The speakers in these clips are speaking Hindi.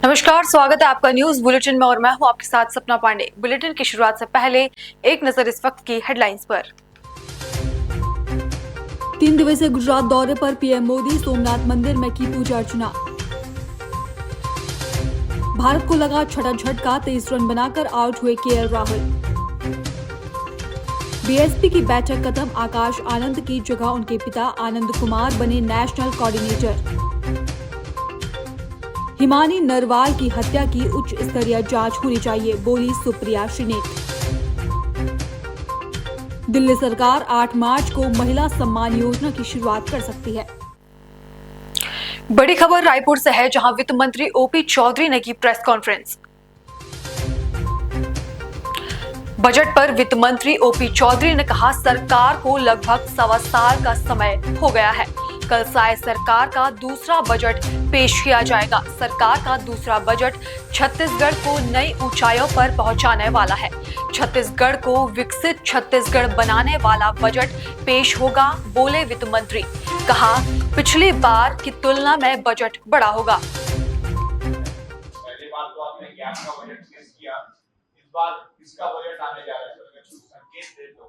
नमस्कार, स्वागत है आपका न्यूज बुलेटिन में और मैं हूं आपके साथ सपना पांडे। बुलेटिन की शुरुआत से पहले एक नजर इस वक्त की हेडलाइंस पर। 3 दिवसीय गुजरात दौरे पर पीएम मोदी सोमनाथ मंदिर में की पूजा अर्चना। भारत को लगा छठा झटका, 23 रन बनाकर आउट हुए केएल राहुल। बीएसपी की बैठक खत्म, आकाश आनंद की जगह उनके पिता आनंद कुमार बने नेशनल कोऑर्डिनेटर। हिमानी नरवाल की हत्या की उच्च स्तरीय जांच होनी चाहिए, बोली सुप्रिया श्रीनेत। दिल्ली सरकार 8 मार्च को महिला सम्मान योजना की शुरुआत कर सकती है। बड़ी खबर रायपुर से है, जहां वित्त मंत्री ओपी चौधरी ने की प्रेस कॉन्फ्रेंस। बजट पर वित्त मंत्री ओपी चौधरी ने कहा, सरकार को लगभग 1.25 साल का समय हो गया है। कल शायद सरकार का दूसरा बजट पेश किया जाएगा। सरकार का दूसरा बजट छत्तीसगढ़ को नई ऊंचाइयों पर पहुंचाने वाला है। छत्तीसगढ़ को विकसित छत्तीसगढ़ बनाने वाला बजट पेश होगा, बोले वित्त मंत्री। कहा, पिछली बार की तुलना में बजट बड़ा होगा। पहली बार तो आपने गैप का बजट पेश किया, इस बार किसका बजट आने जा रहा है, कुछ संकेत दे दो।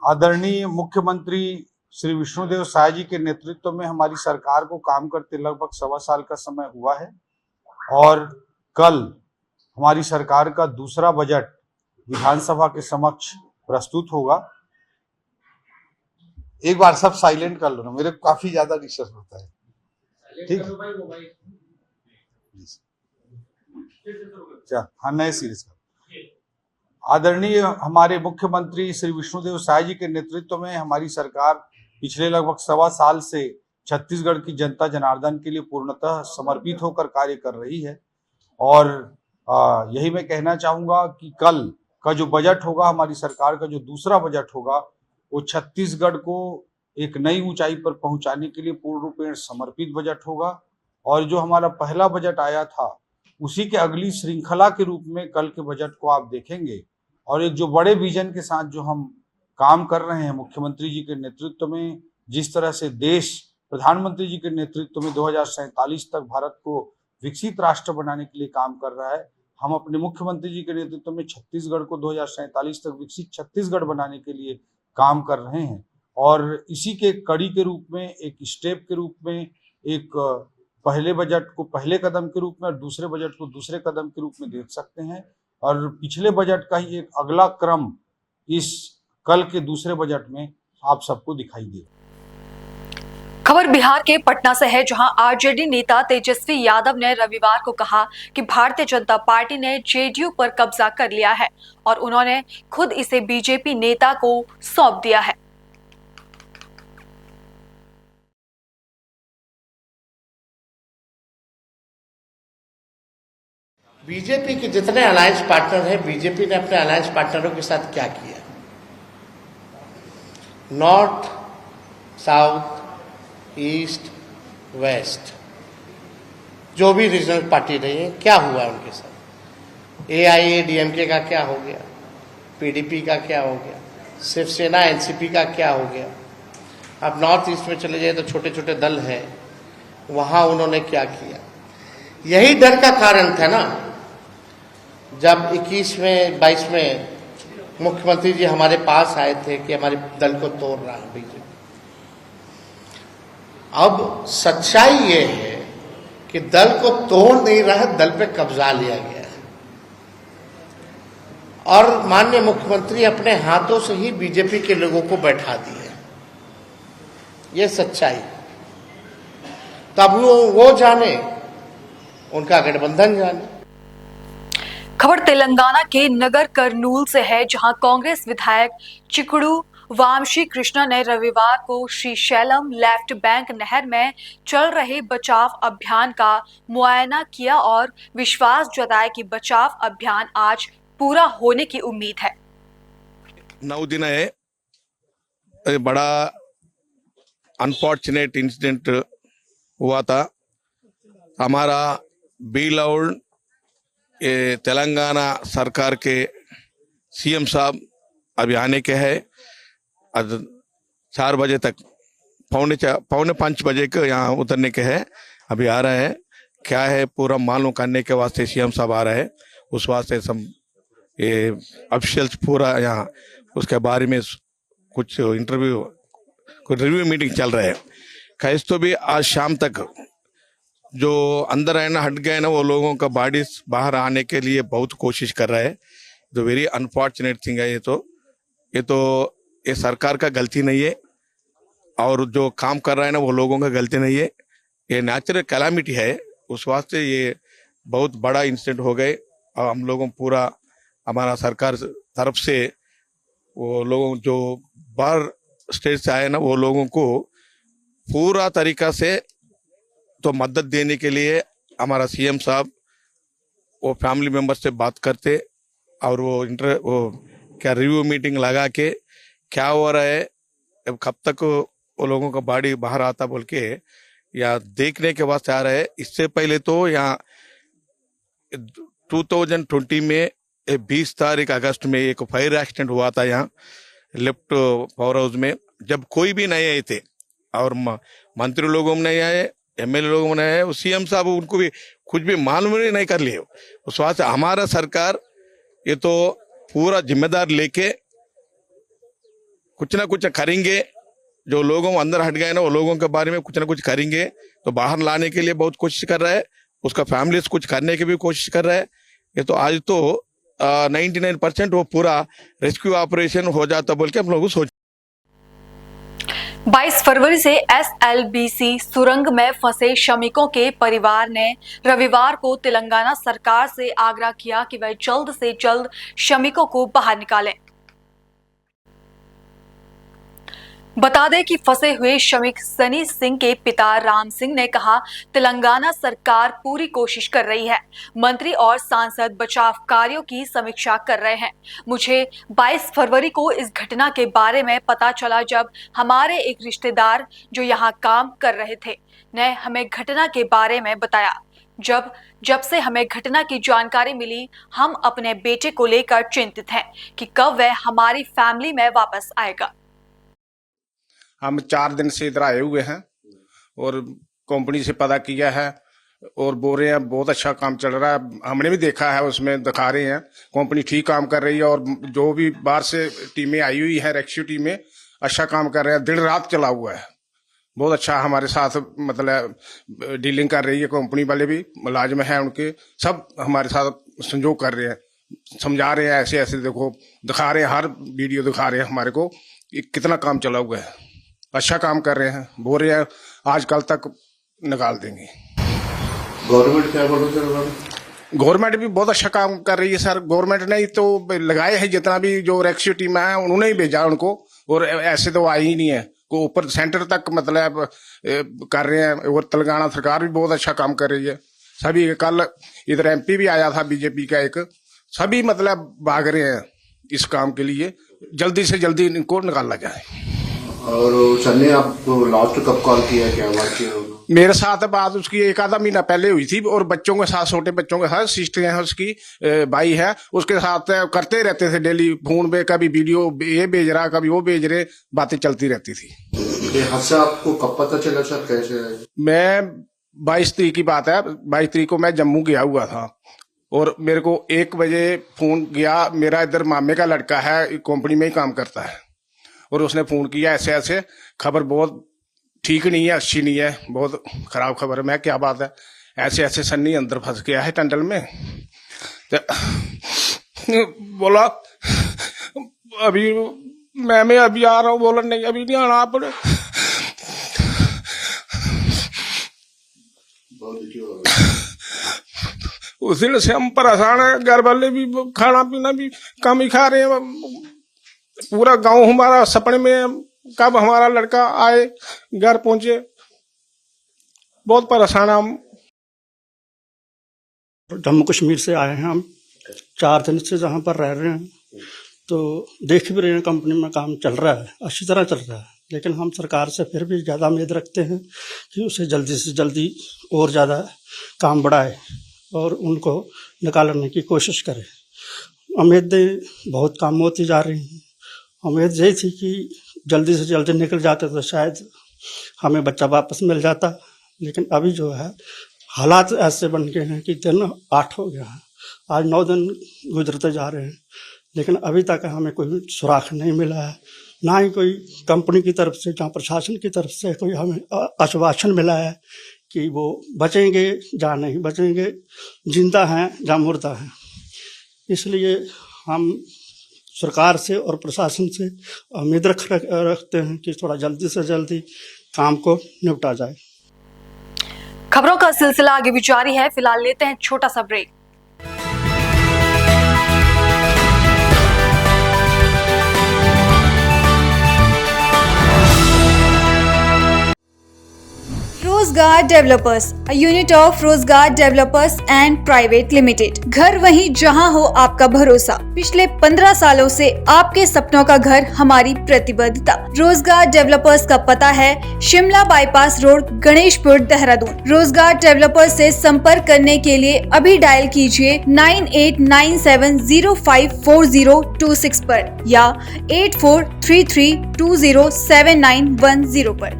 आदरणीय मुख्यमंत्री श्री विष्णुदेव साय जी के नेतृत्व में हमारी सरकार को काम करते लगभग 1.25 साल का समय हुआ है और कल हमारी सरकार का दूसरा बजट विधानसभा के समक्ष प्रस्तुत होगा। एक बार सब साइलेंट कर लो ना, मेरे को काफी ज्यादा डिस्टर्ब होता है। ठीक है, हाँ, नए सीरीज का। आदरणीय हमारे मुख्यमंत्री श्री विष्णुदेव साय जी के नेतृत्व में हमारी सरकार पिछले लगभग 1.25 साल से छत्तीसगढ़ की जनता जनार्दन के लिए पूर्णतः समर्पित होकर कार्य कर रही है और यही मैं कहना चाहूंगा कि कल का जो बजट होगा, हमारी सरकार का जो दूसरा बजट होगा, वो छत्तीसगढ़ को एक नई ऊंचाई पर पहुंचाने के लिए पूर्ण रूपेण समर्पित बजट होगा। और जो हमारा पहला बजट आया था, उसी के अगली श्रृंखला के रूप में कल के बजट को आप देखेंगे और एक जो बड़े विजन के साथ जो हम काम कर रहे हैं मुख्यमंत्री जी के नेतृत्व में, जिस तरह से देश प्रधानमंत्री जी के नेतृत्व में 2047 तक भारत को विकसित राष्ट्र बनाने के लिए काम कर रहा है, हम अपने मुख्यमंत्री जी के नेतृत्व में छत्तीसगढ़ को 2047 तक विकसित छत्तीसगढ़ बनाने के लिए काम कर रहे हैं। और इसी के कड़ी के रूप में, एक स्टेप के रूप में, एक पहले बजट को पहले कदम के रूप में और दूसरे बजट को दूसरे कदम के रूप में देख सकते हैं। और पिछले बजट का ही एक अगला क्रम इस कल के दूसरे बजट में आप सबको दिखाई दे। खबर बिहार के पटना से है, जहां आरजेडी नेता तेजस्वी यादव ने रविवार को कहा कि भारतीय जनता पार्टी ने जेडीयू पर कब्जा कर लिया है और उन्होंने खुद इसे बीजेपी नेता को सौंप दिया है। बीजेपी के जितने अलायंस पार्टनर हैं, बीजेपी ने अपने अलायंस पार्टनरों के साथ क्या किया? नॉर्थ, साउथ, ईस्ट, वेस्ट, जो भी रीजनल पार्टी रही है, क्या हुआ उनके साथ? एआईएडीएमके का क्या हो गया? पीडीपी का क्या हो गया? शिवसेना एनसीपी का क्या हो गया? अब नॉर्थ ईस्ट में चले जाए तो छोटे छोटे दल हैं, वहां उन्होंने क्या किया? यही डर का कारण था ना, जब 21 में 22 में मुख्यमंत्री जी हमारे पास आए थे कि हमारे दल को तोड़ रहा है बीजेपी। अब सच्चाई ये है कि दल को तोड़ नहीं रहा, दल पे कब्जा लिया गया है और माननीय मुख्यमंत्री अपने हाथों से ही बीजेपी के लोगों को बैठा दिए। ये सच्चाई। तब वो जाने, उनका गठबंधन जाने। खबर तेलंगाना के नगर कर्नूल से है, जहां कांग्रेस विधायक चिकड़ू वामशी कृष्णा ने रविवार को श्रीशैलम लेफ्ट बैंक नहर में चल रहे बचाव अभियान का मुआयना किया और विश्वास जताया कि बचाव अभियान आज पूरा होने की उम्मीद है। 9 दिन है, बड़ा अनफॉर्चुनेट इंसिडेंट हुआ था। हमारा बीलाउड तेलंगाना सरकार के सीएम साहब अभी आने के हैं, 4 बजे तक, 4:45 बजे के यहाँ उतरने के हैं, अभी आ रहे हैं। क्या है पूरा मालूम करने के वास्ते सीएम साहब आ रहे हैं। उस वास्ते सब ये ऑफिशियल्स पूरा यहाँ उसके बारे में कुछ इंटरव्यू कुछ रिव्यू मीटिंग चल रहे हैं। कैस तो भी आज शाम तक जो अंदर है ना हट गए ना वो लोगों का बॉडी बाहर आने के लिए बहुत कोशिश कर रहे हैं। तो वेरी अनफॉर्चुनेट थिंग है ये सरकार का गलती नहीं है और जो काम कर रहा है ना वो लोगों का गलती नहीं है। ये नेचुरल कैलामिटी है, उस वास्ते ये बहुत बड़ा इंसिडेंट हो गए और हम लोगों पूरा हमारा सरकार तरफ से वो लोगों जो बाहर स्टेट से आए ना वो लोगों को पूरा तरीका से तो मदद देने के लिए हमारा सीएम साहब वो फैमिली मेंबर से बात करते और वो क्या रिव्यू मीटिंग लगा के क्या हो रहा है अब कब तक वो लोगों का बॉडी बाहर आता बोल के या देखने के वास्ते आ रहे हैं। इससे पहले तो यहाँ 2020 में 20 तारीख अगस्त में एक फायर एक्सीडेंट हुआ था यहाँ लेफ्ट पावर हाउस में, जब कोई भी नहीं आए थे और मंत्री लोगों में नहीं आए, एमएलए लोगों में नहीं आए, सीएम साहब उनको भी कुछ भी मालूम नहीं कर लिए। उस वास्ते हमारा सरकार ये तो पूरा जिम्मेदार लेके कुछ ना कुछ करेंगे। जो लोगों अंदर हट गए ना वो लोगों के बारे में कुछ ना कुछ करेंगे। तो बाहर लाने के लिए बहुत कोशिश कर रहा है, उसका फैमिली कुछ करने की भी कोशिश कर रहा है। ये तो आज तो 99% वो पूरा रेस्क्यू ऑपरेशन हो जाता बोल के हम लोग सोच। 22 फरवरी से एसएलबीसी सुरंग में फंसे श्रमिकों के परिवार ने रविवार को तेलंगाना सरकार से आग्रह किया कि वह जल्द से जल्द श्रमिकों को बाहर निकालें। बता दें कि फंसे हुए श्रमिक सनी सिंह के पिता राम सिंह ने कहा, तेलंगाना सरकार पूरी कोशिश कर रही है। मंत्री और सांसद बचाव कार्यों की समीक्षा कर रहे हैं। मुझे 22 फरवरी को इस घटना के बारे में पता चला जब हमारे एक रिश्तेदार जो यहाँ काम कर रहे थे ने हमें घटना के बारे में बताया। जब से हमें घटना की जानकारी मिली, हम अपने बेटे को लेकर चिंतित हैं कि कब वह हमारी फैमिली में वापस आएगा। हम 4 दिन से इधर आए हुए हैं और कंपनी से पता किया है और बोल रहे हैं बहुत अच्छा काम चल रहा है। हमने भी देखा है, उसमें दिखा रहे हैं कंपनी ठीक काम कर रही है और जो भी बाहर से टीमें आई हुई है रेस्क्यू टीमें अच्छा काम कर रहे हैं। दिन रात चला हुआ है, बहुत अच्छा हमारे साथ मतलब डीलिंग कर रही है। कंपनी वाले भी मुलाजिम हैं उनके, सब हमारे साथ संजोग कर रहे हैं, समझा रहे हैं ऐसे ऐसे देखो, दिखा रहे हैं, हर वीडियो दिखा रहे हैं हमारे को कितना काम चला हुआ है। अच्छा काम कर रहे हैं, बोल रहे हैं आज कल तक निकाल देंगे। गवर्नमेंट क्या बोलो सर? गवर्नमेंट भी बहुत अच्छा काम कर रही है सर। गवर्नमेंट ने ही तो लगाए हैं, जितना भी जो रेस्क्यू टीम है उन्होंने ही भेजा उनको, और ऐसे तो आई ही नहीं है को ऊपर सेंटर तक मतलब कर रहे हैं। और तेलंगाना सरकार भी बहुत अच्छा काम कर रही है। सभी कल इधर एमपी भी आया था बीजेपी का एक, सभी मतलब भाग रहे हैं इस काम के लिए, जल्दी से जल्दी इनको निकाला जाए। और सर ने आपको लास्ट कब कॉल किया, क्या बात की? मेरे साथ बात उसकी 1 आधा महीना पहले हुई थी और बच्चों के साथ, छोटे बच्चों के साथ, सिस्टर है उसकी, भाई है, उसके साथ करते रहते थे डेली फोन पे, कभी वीडियो ये भेज रहा कभी वो भेज रहे, बातें चलती रहती थी। ये हादसा आपको कब पता चला सर, कैसे? मैं 22 तारीख की बात है, 22 तारीख को मैं जम्मू गया हुआ था और मेरे को 1 बजे फोन गया। मेरा इधर मामे का लड़का है, कंपनी में ही काम करता है, और उसने फोन किया ऐसे ऐसे, खबर बहुत ठीक नहीं है, अच्छी नहीं है, बहुत खराब खबर है। मैं क्या बात है? ऐसे ऐसे सन्नी अंदर फंस गया है टंडल में। बोला अभी मैं अभी आ रहा हूँ, बोला नहीं अभी नहीं आना आप। उस दिन से हम परेशान है, घर वाले भी खाना पीना भी कम ही खा रहे हैं। पूरा गांव हमारा सपने में कब हमारा लड़का आए, घर पहुंचे, बहुत परेशान हम। जम्मू कश्मीर से आए हैं हम, 4 दिन से जहाँ पर रह रहे हैं, तो देख भी रहे हैं कंपनी में काम चल रहा है, अच्छी तरह चल रहा है। लेकिन हम सरकार से फिर भी ज़्यादा उम्मीद रखते हैं कि उसे जल्दी से जल्दी और ज़्यादा काम बढ़ाए और उनको निकालने की कोशिश करें। उम्मीदें बहुत कम होती जा रही हैं। उम्मीद यही थी कि जल्दी से जल्दी निकल जाते तो शायद हमें बच्चा वापस मिल जाता, लेकिन अभी जो है हालात ऐसे बन गए हैं कि दिन 8 हो गया है, आज 9 दिन गुजरते जा रहे हैं, लेकिन अभी तक हमें कोई सुराग नहीं मिला है, ना ही कोई कंपनी की तरफ से, जहाँ प्रशासन की तरफ से कोई हमें आश्वासन मिला है कि वो बचेंगे या नहीं बचेंगे, जिंदा हैं या मुर्दा हैं। इसलिए हम सरकार से और प्रशासन से उम्मीद रखते हैं कि थोड़ा जल्दी से जल्दी काम को निपटा जाए। खबरों का सिलसिला आगे भी जारी है, फिलहाल लेते हैं छोटा सा ब्रेक। रोजगार डेवलपर्स, अ यूनिट ऑफ रोजगार डेवलपर्स एंड प्राइवेट लिमिटेड। घर वहीं जहां हो आपका भरोसा। पिछले 15 सालों से आपके सपनों का घर हमारी प्रतिबद्धता। रोजगार डेवलपर्स का पता है शिमला बाईपास रोड, गणेशपुर, देहरादून। रोजगार डेवलपर्स से संपर्क करने के लिए अभी डायल कीजिए 9897054026 पर या 8433207910 पर।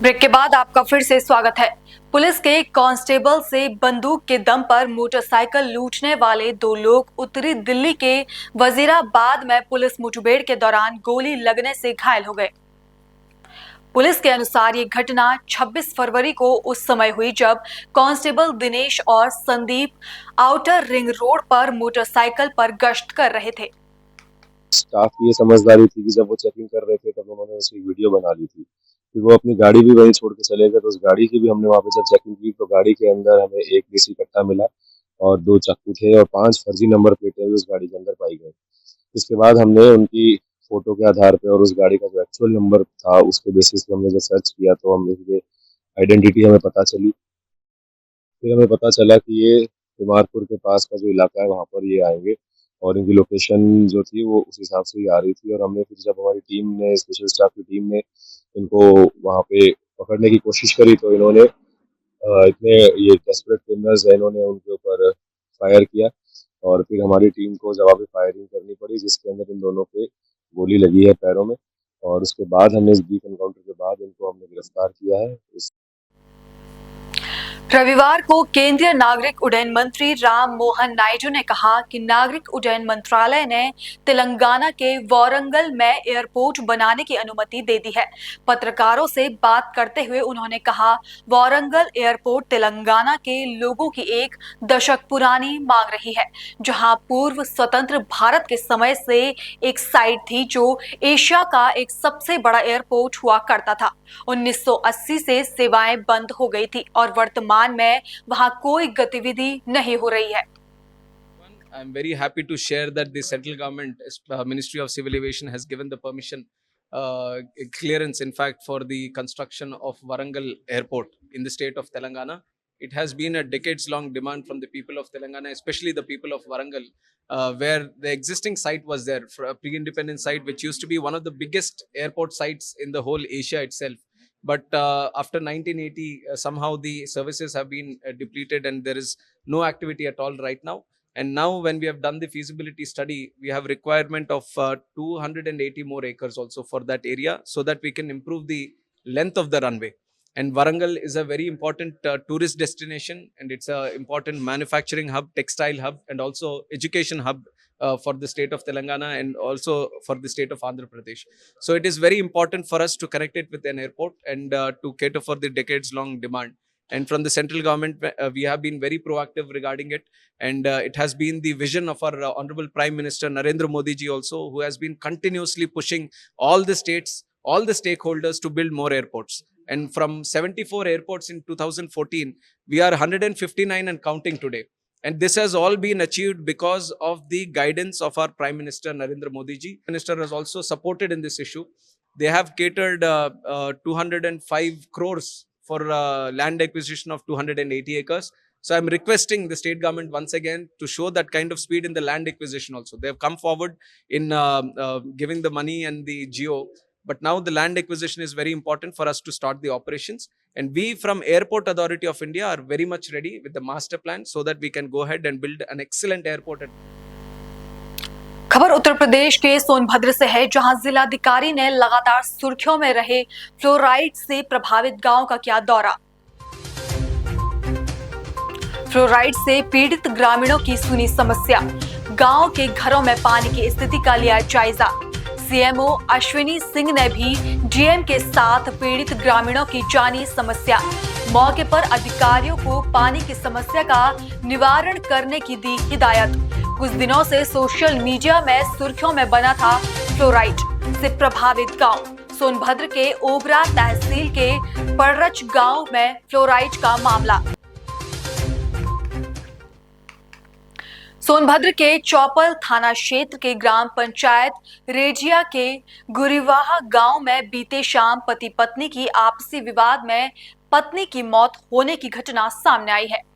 ब्रेक के बाद आपका फिर से स्वागत है। पुलिस के कांस्टेबल से बंदूक के दम पर मोटरसाइकिल लूटने वाले 2 लोग उत्तरी दिल्ली के वजीराबाद में पुलिस मुठभेड़ के दौरान गोली लगने से घायल हो गए। पुलिस के अनुसार ये घटना 26 फरवरी को उस समय हुई जब कांस्टेबल दिनेश और संदीप आउटर रिंग रोड पर मोटरसाइकिल पर गश्त कर रहे थे। स्टाफ की ये समझदारी थी कि जब वो चेकिंग कर रहे थे तब उन्होंने उसकी वीडियो बना ली थी। फिर वो अपनी गाड़ी भी वहीं छोड़ के चले गए, तो उस गाड़ी की भी हमने वहाँ पे जब चेकिंग की तो गाड़ी के अंदर हमें एक देसी कट्टा मिला और 2 चाकू थे और 5 फर्जी नंबर प्लेटें भी उस गाड़ी के अंदर पाई गई। इसके बाद हमने उनकी फोटो के आधार पे और उस गाड़ी का जो एक्चुअल नंबर था उसके बेसिस पे हमने जब सर्च किया तो हम इसकी आइडेंटिटी हमें पता चली। फिर हमें पता चला कि ये तिमारपुर के पास का जो इलाका है वहाँ पर ये आएंगे और इनकी लोकेशन जो थी वो उस हिसाब से ही आ रही थी। और हमने फिर जब हमारी टीम ने, स्पेशल स्टाफ की टीम ने इनको वहाँ पे पकड़ने की कोशिश करी तो इन्होंने इतने ये डेस्परेट क्रिमिनल्स है, इन्होंने उनके ऊपर फायर किया और फिर हमारी टीम को जवाबी फायरिंग करनी पड़ी जिसके अंदर इन दोनों पे गोली लगी है पैरों में। और उसके बाद हमने इस ब्रीफ एनकाउंटर के बाद इनको हमने गिरफ्तार किया है। रविवार को केंद्रीय नागरिक उड्डयन मंत्री राम मोहन नायडू ने कहा कि नागरिक उड्डयन मंत्रालय ने तेलंगाना के वारंगल में एयरपोर्ट बनाने की अनुमति दे दी है। पत्रकारों से बात करते हुए उन्होंने कहा, वारंगल एयरपोर्ट तेलंगाना के लोगों की 1 दशक पुरानी मांग रही है, जहां पूर्व स्वतंत्र भारत के समय से एक साइट थी जो एशिया का एक सबसे बड़ा एयरपोर्ट हुआ करता था। 1980 से सेवाएं बंद हो गई थी और वर्तमान में वहां कोई गतिविधि नहीं हो रही है। I'm very happy to share that the central government, Ministry of Civil Aviation, has given the permission, clearance, in fact, for the construction of Warangal Airport in the state of Telangana. It has been a decades-long demand from the people of Telangana, especially the people of Warangal, where the existing site was there for a pre-independence site, which used to be one of the biggest airport sites in the whole Asia itself. But after 1980, somehow the services have been depleted and there is no activity at all right now. And now when we have done the feasibility study, we have requirement of 280 more acres also for that area so that we can improve the length of the runway. And Warangal is a very important tourist destination, and it's an important manufacturing hub, textile hub, and also education hub for the state of Telangana and also for the state of Andhra Pradesh. So it is very important for us to connect it with an airport and to cater for the decades-long demand. And from the central government, we have been very proactive regarding it. And it has been the vision of our Honorable Prime Minister Narendra Modi ji also, who has been continuously pushing all the states, all the stakeholders to build more airports. And from 74 airports in 2014, we are 159 and counting today. And this has all been achieved because of the guidance of our Prime Minister Narendra Modi ji. The Minister has also supported in this issue. They have catered 205 crores for land acquisition of 280 acres. So I'm requesting the state government once again to show that kind of speed in the land acquisition also. They have come forward in giving the money and the geo. But now the land acquisition is very important for us to start the operations. And we from Airport Authority of India are very much ready with the master plan so that we can go ahead and build an excellent airport. खबर उत्तर प्रदेश के सोनभद्र से है, जहां जिलाधिकारी ने लगातार सुर्खियों में रहे फ्लोराइड से प्रभावित गांव का किया दौरा। फ्लोराइड से पीड़ित ग्रामीणों की सुनी समस्या, गांव के घरों में पानी की स्थिति का लिया जायजा। सीएमओ अश्विनी सिंह ने भी डीएम के साथ पीड़ित ग्रामीणों की जानी समस्या। मौके पर अधिकारियों को पानी की समस्या का निवारण करने की दी हिदायत। कुछ दिनों से सोशल मीडिया में सुर्खियों में बना था फ्लोराइड से प्रभावित गांव। सोनभद्र के ओबरा तहसील के पड़रच गांव में फ्लोराइड का मामला। सोनभद्र के चौपल थाना क्षेत्र के ग्राम पंचायत रेजिया के गुरीवाहा गांव में बीते शाम पति पत्नी की आपसी विवाद में पत्नी की मौत होने की घटना सामने आई है।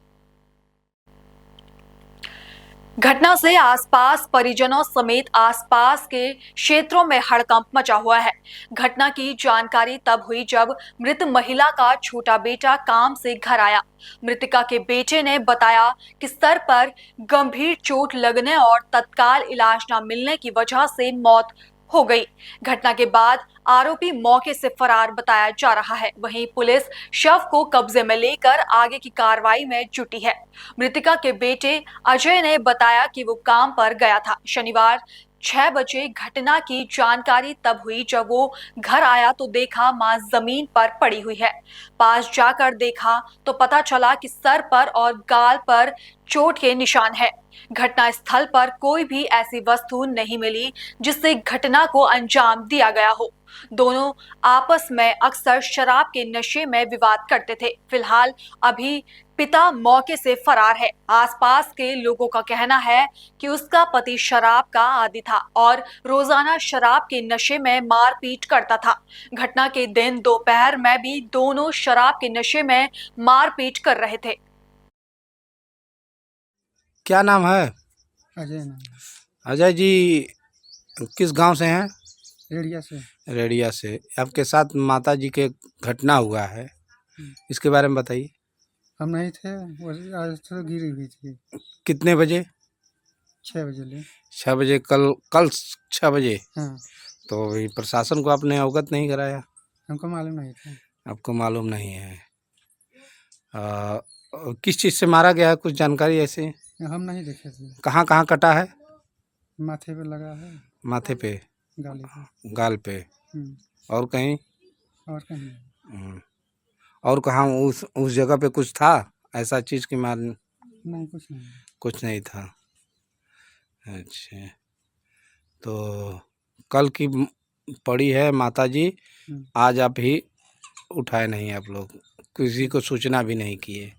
घटना से आसपास परिजनों समेत आसपास के क्षेत्रों में हड़कंप मचा हुआ है। घटना की जानकारी तब हुई जब मृत महिला का छोटा बेटा काम से घर आया। मृतका के बेटे ने बताया कि सर पर गंभीर चोट लगने और तत्काल इलाज न मिलने की वजह से मौत हो गई। घटना के बाद आरोपी मौके से फरार बताया जा रहा है। वहीं पुलिस शव को कब्जे में लेकर आगे की कार्रवाई में जुटी है। मृतका के बेटे अजय ने बताया कि वो काम पर गया था। शनिवार 6 बजे घटना की जानकारी तब हुई जब वो घर आया तो देखा मां जमीन पर पड़ी हुई है। पास जाकर देखा तो पता चला कि सर पर और गाल पर चोट के निशान है। घटना स्थल पर कोई भी ऐसी वस्तु नहीं मिली जिससे घटना को अंजाम दिया गया हो। दोनों आपस में अक्सर शराब के नशे में विवाद करते थे। फिलहाल अभी पिता मौके से फरार है। आसपास के लोगों का कहना है कि उसका पति शराब का आदी था और रोजाना शराब के नशे में मारपीट करता था। घटना के दिन दोपहर में भी दोनों शराब के नशे में मारपीट कर रहे थे। क्या नाम है? अजय नाम। अजय जी किस गांव से हैं? रेडिया से। रेडिया से। आपके साथ माता जी के घटना हुआ है, इसके बारे में बताइए। हम नहीं थे, वो आज तो गिरी हुई थी। कितने बजे? 6 बजे। 6 बजे कल 6 बजे। हाँ। तो अभी प्रशासन को आपने अवगत नहीं कराया? हमको मालूम नहीं था। आपको मालूम नहीं है? किस चीज़ से मारा गया है, कुछ जानकारी ऐसे? हम नहीं देखे थे। कहाँ कहाँ कटा है? माथे पे लगा है। माथे पे, गाली पे। गाल पे, और कहीं? और कहीं। और कहाँ उस जगह पे कुछ था ऐसा चीज़ की मार? नहीं, कुछ नहीं था। अच्छा, तो कल की पड़ी है माता जी, आज आप ही उठाए नहीं, आप लोग किसी को सूचना भी नहीं किए।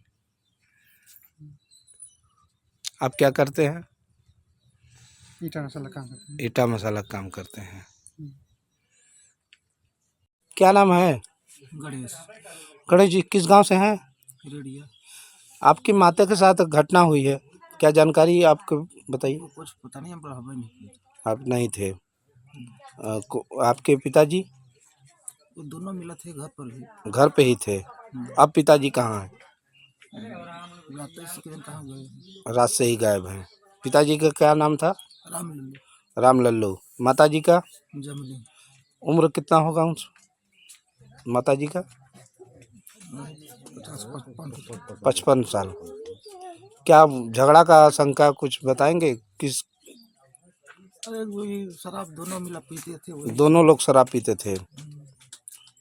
आप क्या करते हैं? ईटा मसाला काम करते हैं। ईटा मसाला काम करते हैं। क्या नाम है? गणेश। गणेश जी किस गांव से हैं? रेडिया। आपकी माता के साथ घटना हुई है, क्या जानकारी आपको बताइए? कुछ पता नहीं, हम नहीं। आप नहीं थे। आपके पिताजी? वो दोनों मिला थे घर पर ही। घर पे ही थे। अब पिताजी कहाँ हैं? रात से ही गायब हैं। पिताजी का क्या नाम था? राम लल्लू। माता जी का? जमली। उम्र कितना होगा उन माता जी का? 55 साल। क्या झगड़ा का आशंका कुछ बताएंगे? किस? अरे वही शराब दोनों मिला पीते थे। दोनों लोग शराब पीते थे,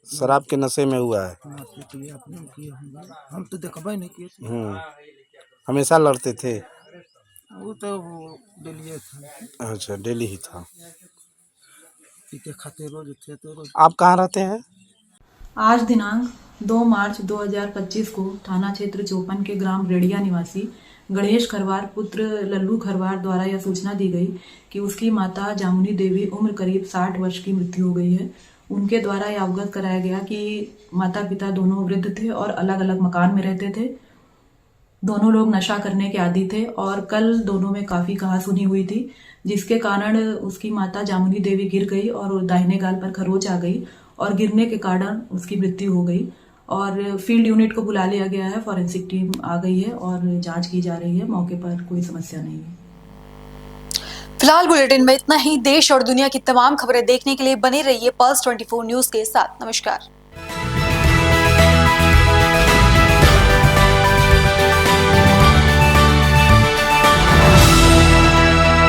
शराब के नशे में हुआ है। हम तो देखा नहीं किए। हमेशा लड़ते थे? वो तो डेली था। अच्छा, डेली ही था। पीते खाते रोज थे तो रोज। आप कहाँ रहते हैं? आज दिनांक 2 मार्च 2025 को थाना क्षेत्र चौपन के ग्राम रेडिया निवासी गणेश खरवार पुत्र लल्लू खरवार द्वारा यह सूचना दी गई कि उसकी माता जामुनी देवी उम्र करीब 60 वर्ष की मृत्यु हो गई है। उनके द्वारा यह अवगत कराया गया कि माता पिता दोनों वृद्ध थे और अलग अलग मकान में रहते थे। दोनों लोग नशा करने के आदी थे और कल दोनों में काफी कहासुनी हुई थी, जिसके कारण उसकी माता जामुनी देवी गिर गई और दाहिने गाल पर खरोच आ गई और गिरने के कारण उसकी मृत्यु हो गई। और फील्ड यूनिट को बुला लिया गया है, फॉरेंसिक टीम आ गई है और जांच की जा रही है। मौके पर कोई समस्या नहीं है। फिलहाल बुलेटिन में इतना ही। देश और दुनिया की तमाम खबरें देखने के लिए बने रहिए पल्स 24 न्यूज के साथ। नमस्कार।